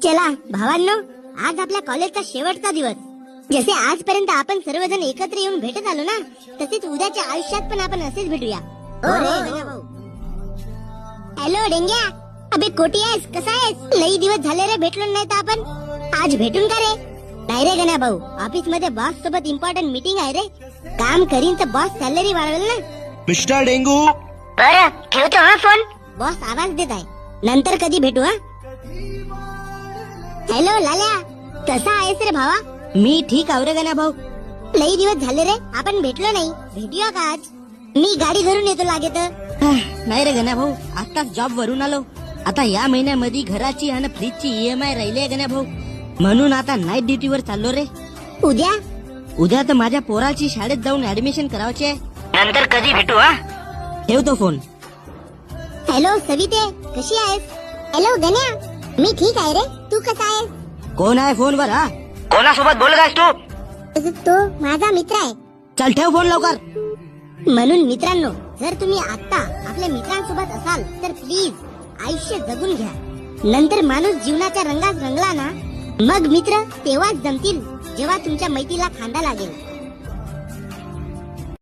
चला भावांनो, आज आपल्या कॉलेजचा शेवटचा दिवस. जसे आजपर्यंत आपण सर्वजण एकत्र येऊन भेटत आलो ना, तसेच उद्याच्या आयुष्यात पण आपण असेच भेटूया. हॅलो डेंग्या, अबे कोटी आहेस, कसा आहेस? लई दिवस झाले रे भेटलो नाही तर आपण. आज भेटून का रे? नाही रे गण्या भाऊ, ऑफिस मध्ये बॉस सोबत इम्पॉर्टंट मीटिंग आहे रे. काम करीन तर बॉस सॅलरी वाढवेल ना. Mister dengue. बरं ठेवतो हा फोन. बॉस आवाज देत आहे, नंतर कधी भेटू हा. हॅलो लाल्या, कसा आहेस रे भावा? मी ठीक आहो रे गण्या भाऊ. लई दिवस झाले रे आपण भेटलो नाही, भेटूया का आज? मी गाडी धरून येतो लागे तर. नाही रे गण्या भाऊ, आताच जॉब वरून आलो. आता या महिन्यामध्ये घराची आणि फ्रीजची EMI राहिली आहे गण्या भाऊ, म्हणून आता नाईट ड्युटीवर चाललो रे. उद्या तर माझ्या पोराची शाळेत जाऊन ऍडमिशन करायची आहे. नंतर कधी भेटू हा. ठेवतो फोन. हॅलो सविते, कशी आहेस? हॅलो गण्या, मी ठीक आहे रे, तू कसा आहेस? कोण आहे फोनवर हा? कोणासोबत बोलत तू? तो माझा मित्र आहे. चल ठेव फोन लवकर. म्हणून मित्रांनो, जर तुम्ही आता आपल्या मित्रांसोबत असाल तर प्लीज आयुष्य जगून घ्या. नंतर माणूस जीवनाच्या रंगात रंगला ना, मग मित्र तेव्हाच जमतील जेव्हा तुमच्या मैत्रीला खांदा लागेल.